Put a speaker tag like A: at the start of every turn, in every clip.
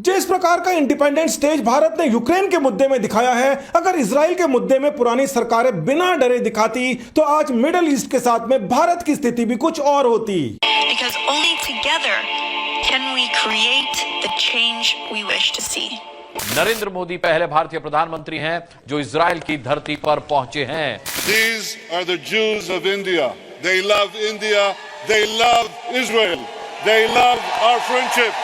A: जिस प्रकार का इंडिपेंडेंट स्टेज भारत ने यूक्रेन के मुद्दे में दिखाया है, अगर इजराइल के मुद्दे में पुरानी सरकारें बिना डरे दिखाती तो आज मिडिल ईस्ट के साथ में भारत की स्थिति भी कुछ और होती।
B: Because only together can we create the change we wish to see.
C: Narendra Modi पहले भारतीय प्रधानमंत्री हैं जो इजराइल की धरती पर पहुंचे हैं।
D: These are the Jews of India. They love India. They love Israel. They love our friendship.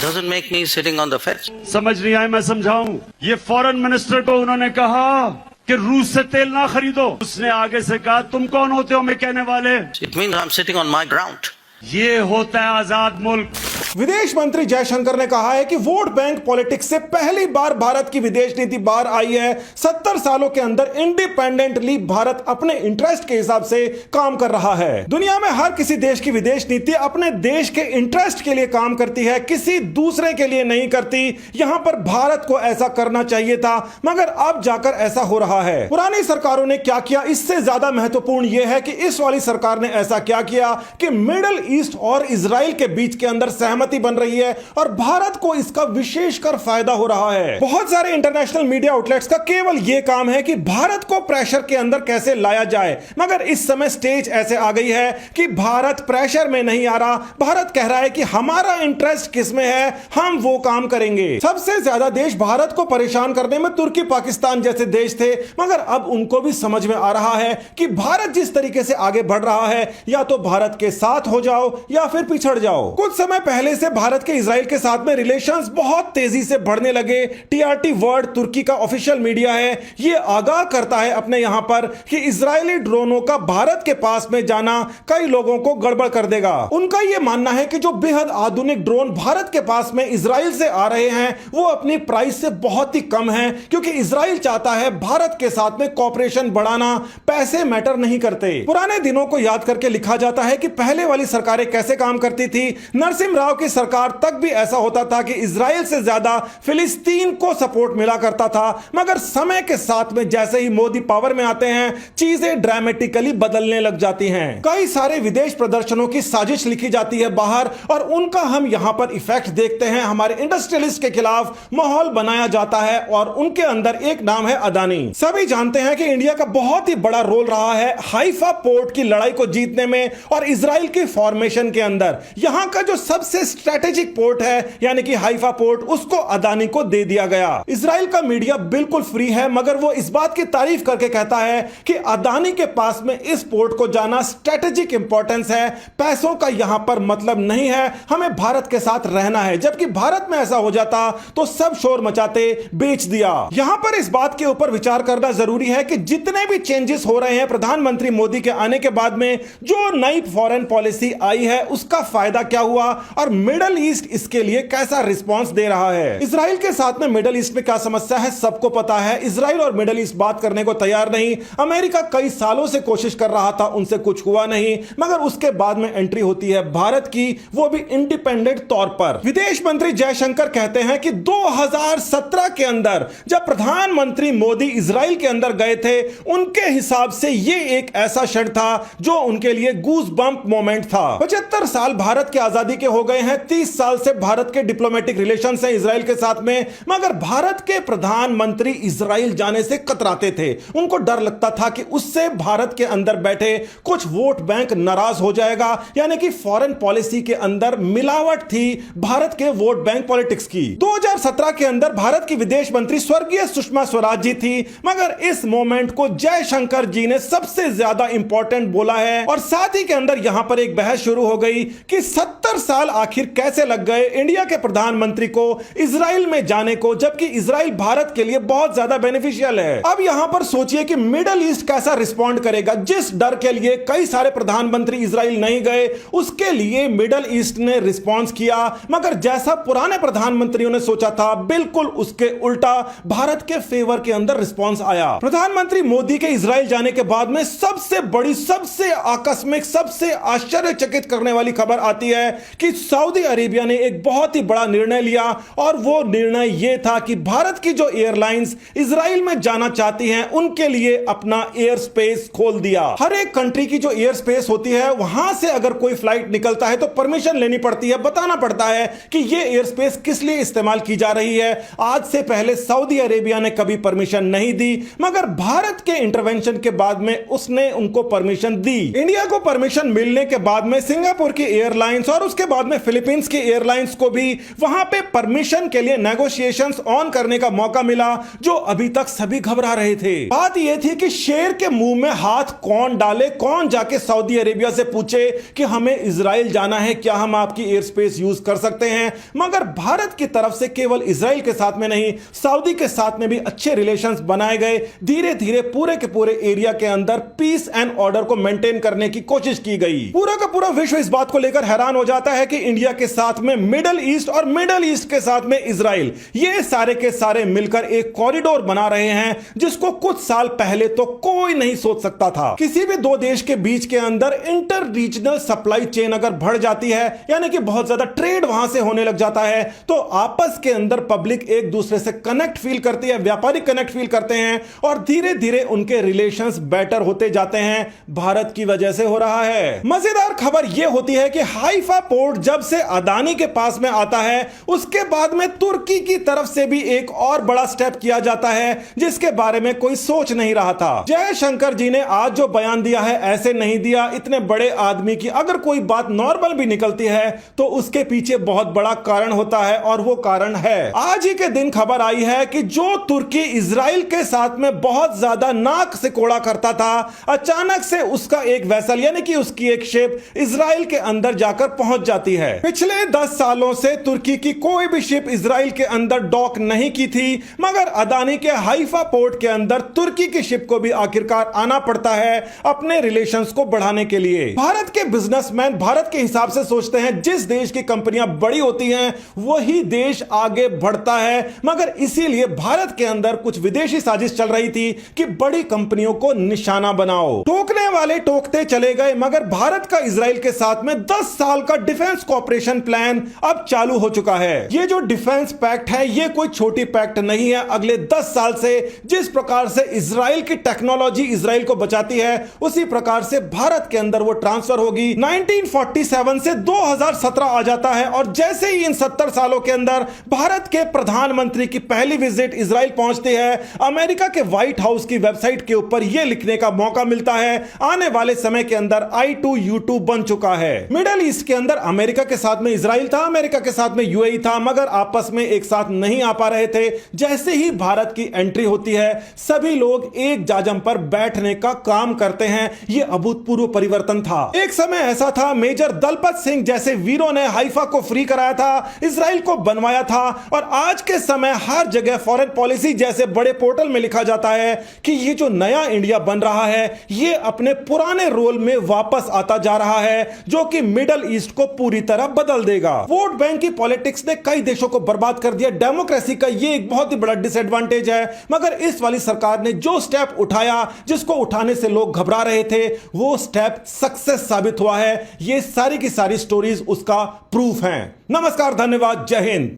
E: Doesn't make me sitting on the fence.
F: समझ नहीं आए, मैं समझाऊं। ये फॉरेन मिनिस्टर को उन्होंने कहा कि रूस से तेल ना खरीदो, उसने आगे से कहा तुम कौन होते हो मैं कहने वाले।
E: It means I'm sitting on my ground.
F: ये होता है आजाद मुल्क।
A: विदेश मंत्री जयशंकर ने कहा है कि वोट बैंक पॉलिटिक्स से पहली बार भारत की विदेश नीति बाहर आई है। 70 सालों के अंदर इंडिपेंडेंटली भारत अपने इंटरेस्ट के हिसाब से काम कर रहा है। दुनिया में हर किसी देश की विदेश नीति अपने देश के इंटरेस्ट के लिए काम करती है, किसी दूसरे के लिए नहीं करती। यहां पर भारत को ऐसा करना चाहिए था, मगर अब जाकर ऐसा हो रहा है। पुरानी सरकारों ने क्या किया, इससे ज्यादा महत्वपूर्ण यह है कि इस वाली सरकार ने ऐसा क्या किया कि मिडिल ईस्ट और इजराइल के बीच के अंदर सहमति बन रही है और भारत को इसका विशेषकर फायदा हो रहा है। बहुत सारे इंटरनेशनल मीडिया आउटलेट्स का केवल यह काम है कि भारत को प्रेशर के अंदर कैसे लाया जाए, मगर इस समय स्टेज ऐसे आ गई है कि भारत प्रेशर में नहीं आ रहा। भारत कह रहा है कि हमारा इंटरेस्ट किसमें है, हम वो काम करेंगे। सबसे ज्यादा देश भारत को परेशान करने में तुर्की पाकिस्तान जैसे देश थे, मगर अब उनको भी समझ में आ रहा है कि भारत जिस तरीके से आगे बढ़ रहा है, या तो भारत के साथ हो जाओ या फिर पिछड़ जाओ। कुछ समय पहले से भारत के इजराइल के साथ में रिलेशंस बहुत तेजी से बढ़ने लगे। टीआरटी वर्ल्ड तुर्की का ऑफिशियल मीडिया है, यह आगाह करता है अपने यहां पर कि इजरायली ड्रोनों का भारत के पास में जाना कई लोगों को गड़बड़ कर देगा। उनका यह मानना है कि जो बेहद आधुनिक ड्रोन भारत के पास में इजराइल से आ रहे हैं वो अपनी प्राइस से बहुत ही कम है, क्योंकि इजराइल चाहता है भारत के साथ में कॉपरेशन बढ़ाना, पैसे मैटर नहीं करते। पुराने दिनों को याद करके लिखा जाता है कि पहले वाली सरकारें कैसे काम करती थी। नरसिम्हा राव की सरकार तक भी ऐसा होता था कि इजराइल से ज्यादा फिलिस्तीन को सपोर्ट मिला करता था, मगर समय के साथ में जैसे ही मोदी पावर में आते हैं चीजें ड्रामेटिकली बदलने लग जाती हैं। कई सारे विदेश प्रदर्शनों की साजिश लिखी जाती है बाहर और उनका हम यहां पर इफेक्ट देखते हैं। हमारे इंडस्ट्रियलिस्ट के खिलाफ माहौल बनाया जाता है और उनके अंदर एक नाम है अदानी। सभी जानते हैं कि इंडिया का बहुत ही बड़ा रोल रहा है हाइफा पोर्ट की लड़ाई को जीतने में और इजराइल की फॉर्मेशन के अंदर। यहां का जो सबसे स्ट्रेटेजिक पोर्ट है यानी कि हाइफा पोर्ट, उसको अदानी को दे दिया गया। इजराइल का मीडिया बिल्कुल फ्री है, मगर वो इस बात की तारीफ करके कहता है कि अदानी के पास में इस पोर्ट को जाना स्ट्रेटेजिक इंपॉर्टेंस है, पैसों का यहां पर मतलब नहीं है, हमें भारत के साथ रहना है। जबकि भारत में ऐसा हो जाता तो सब शोर मचाते, बेच दिया। यहां पर इस बात के ऊपर विचार करना जरूरी है कि जितने भी चेंजेस हो रहे हैं प्रधानमंत्री मोदी के आने के बाद में, जो नई फॉरेन पॉलिसी आई है उसका फायदा क्या हुआ और मिडिल ईस्ट इसके लिए कैसा रिस्पांस दे रहा है। इजराइल के साथ में मिडिल ईस्ट में क्या समस्या है सबको पता है। इजराइल और मिडिल ईस्ट बात करने को तैयार नहीं। अमेरिका कई सालों से कोशिश कर रहा था, उनसे कुछ हुआ नहीं, मगर उसके बाद में एंट्री होती है भारत की, वो भी इंडिपेंडेंट तौर पर। विदेश मंत्री जयशंकर कहते हैं कि 2017 के अंदर जब प्रधानमंत्री मोदी इजराइल के अंदर गए थे, उनके हिसाब से यह एक ऐसा क्षण था जो उनके लिए गूज बम्प मोमेंट था। 75 साल भारत की आजादी के हो गए हैं, 30 साल से भारत के डिप्लोमेटिक रिलेशंस हैं इजराइल के साथ में, मगर भारत के प्रधानमंत्री इजराइल जाने से कतराते थे। उनको डर लगता था कि उससे भारत के अंदर बैठे कुछ वोट बैंक नाराज हो जाएगा, यानी कि फॉरेन पॉलिसी के अंदर मिलावट थी भारत के वोट बैंक पॉलिटिक्स की। 2017 के अंदर भारत की विदेश मंत्री स्वर्गीय सुषमा स्वराज जी थी, मगर इस मोमेंट को जयशंकर जी ने सबसे ज्यादा इंपॉर्टेंट बोला है और साथ ही के अंदर यहां पर एक बहस शुरू हो गई कि 70 साल आखिर कैसे लग गए इंडिया के प्रधानमंत्री को इजराइल में जाने को, जबकि इजराइल भारत के लिए बहुत ज्यादा बेनिफिशियल है। अब यहां पर सोचिए कि मिडिल ईस्ट कैसा रिस्पॉन्ड करेगा। जिस डर के लिए कई सारे प्रधानमंत्री इजराइल नहीं गए, उसके लिए मिडिल ईस्ट ने रिस्पॉन्स किया, मगर जैसा पुराने प्रधानमंत्रियों ने सोचा था बिल्कुल उसके उल्टा भारत के फेवर के अंदर रिस्पॉन्स आया। प्रधानमंत्री मोदी के इजराइल जाने के बाद में सबसे बड़ी, सबसे आकस्मिक, सबसे आश्चर्यचकित करने वाली खबर आती है कि सऊदी अरेबिया ने एक बहुत ही बड़ा निर्णय लिया और वो निर्णय ये था कि भारत की जो एयरलाइंस इजराइल में जाना चाहती हैं उनके लिए अपना एयर स्पेस खोल दिया। हर एक कंट्री की जो एयर स्पेस होती है वहां से अगर कोई फ्लाइट निकलता है तो परमिशन लेनी पड़ती है, बताना पड़ता है कि ये एयर स्पेस किस लिए इस्तेमाल की जा रही है। आज से पहले सऊदी अरेबिया ने कभी परमिशन नहीं दी, मगर भारत के इंटरवेंशन के बाद में उसने उनको परमिशन दी। इंडिया को परमिशन मिलने के बाद में सिंगापुर की एयरलाइंस और उसके बाद में फिलीपींस की एयरलाइंस को भी वहां पे परमिशन के लिए नेगोशिएशंस ऑन करने का मौका मिला, जो अभी तक सभी घबरा रहे थे। बात यह थी कि शेर के मुंह में हाथ कौन डाले, कौन जाके सऊदी अरेबिया से पूछे कि हमें इजराइल जाना है, क्या हम आपकी एयर स्पेस यूज कर सकते हैं। मगर भारत की तरफ से केवल इजराइल के साथ में नहीं, सऊदी के साथ में भी अच्छे रिलेशंस बनाए गए। धीरे धीरे पूरे के पूरे एरिया के अंदर पीस एंड ऑर्डर को मेंटेन करने की कोशिश की गई। पूरा का पूरा विश्व इस बात को लेकर हैरान हो जाता है कि इंडिया के साथ में मिडल ईस्ट और मिडल ईस्ट के साथ में इजराइल, ये सारे के सारे मिलकर एक कॉरिडोर बना रहे हैं, जिसको कुछ साल पहले तो कोई नहीं सोच सकता था। किसी भी दो देश के बीच के अंदर इंटर रीजनल सप्लाई चेन अगर बढ़ जाती है, यानी कि बहुत ज्यादा ट्रेड वहां से होने लग जाता है, तो आपस के अंदर पब्लिक एक दूसरे से कनेक्ट फील करती है, व्यापारी कनेक्ट फील करते हैं और धीरे धीरे उनके रिलेशंस बेटर होते जाते हैं। भारत की वजह से हो रहा है। मजेदार खबर यह होती है कि हाइफा पोर्ट जब से अदानी के पास में आता है, उसके बाद में तुर्की की तरफ से भी एक और बड़ा स्टेप किया जाता है, जिसके बारे में कोई सोच नहीं रहा था। जयशंकर जी ने आज जो बयान दिया है ऐसे नहीं दिया। इतने बड़े आदमी की अगर कोई बात नॉर्मल भी निकलती है तो उसके पीछे बहुत बड़ा कारण होता है, और वो कारण है आज ही के दिन खबर आई है कि जो तुर्की इजराइल के साथ में बहुत ज्यादा नाक से कोड़ा करता था, अचानक से उसका एक वेसल यानी कि उसकी एक शिप इजराइल के अंदर जाकर पहुंच जाती है। पिछले 10 सालों से तुर्की की कोई भी शिप इजराइल के अंदर डॉक नहीं की थी, मगर अदानी के हाइफा पोर्ट के अंदर तुर्की की शिप को भी आखिरकार आना पड़ता है अपने रिलेशंस को बढ़ाने के लिए। भारत के बिजनेसमैन भारत के हिसाब से सोचते हैं, जिस देश की कंपनियां बड़ी होती हैं वही देश आगे बढ़ता है, मगर इसीलिए भारत के अंदर कुछ विदेशी साजिश चल रही थी कि बड़ी कंपनियों को निशाना बनाओ। टोकने वाले टोकते चले गए, मगर भारत का इजराइल के साथ में 10 साल का डिफेंस कोऑपरेशन प्लान अब चालू हो चुका है। ये जो डिफेंस पैक्ट है ये कोई छोटी पैक्ट नहीं है। अगले 10 साल से जिस प्रकार से इजराइल की टेक्नोलॉजी इजराइल को बचाती है, उसी प्रकार से भारत के अंदर वो ट्रांसफर होगी। 1947 से 2017 आ जाता है और जैसे ही इन 70 सालों के अंदर भारत के प्रधानमंत्री की पहली विजिट इजराइल पहुंचती है, अमेरिका के व्हाइट हाउस की वेबसाइट के ऊपर यह लिखने का मौका मिलता है, आने वाले समय के अंदर I2U2 बन चुका है। मिडल ईस्ट के अंदर अमेरिका के साथ में इजराइल था, अमेरिका के साथ में यूएई था, मगर आपस में एक साथ नहीं आ पा रहे थे। जैसे ही भारत की एंट्री होती है, सभी लोग एक जाजम पर बैठने का काम करते हैं। यह अभूतपूर्व परिवर्तन था। एक समय ऐसा था, मेजर दलपत सिंह जैसे वीरों ने हाइफा को फ्री कराया था, इजराइल को बनवाया था, और आज के समय हर जगह फॉरेन पॉलिसी जैसे बड़े पोर्टल में लिखा जाता है कि ये जो नया इंडिया बन रहा है ये अपने पुराने रोल में वापस आता जा रहा है, जो कि मिडल ईस्ट को पूरी तरह बदल देगा। वोट बैंक की पॉलिटिक्स ने कई देशों को बर्बाद कर दिया। डेमोक्रेसी का ये एक बहुत ही बड़ा डिसएडवांटेज है, मगर इस वाली सरकार ने जो स्टेप उठाया, जिसको उठाने से लोग घबरा रहे थे, वो स्टेप सक्सेस साबित हुआ है। ये सारी की सारी स्टोरीज उसका प्रूफ हैं। नमस्कार, धन्यवाद, जय हिंद।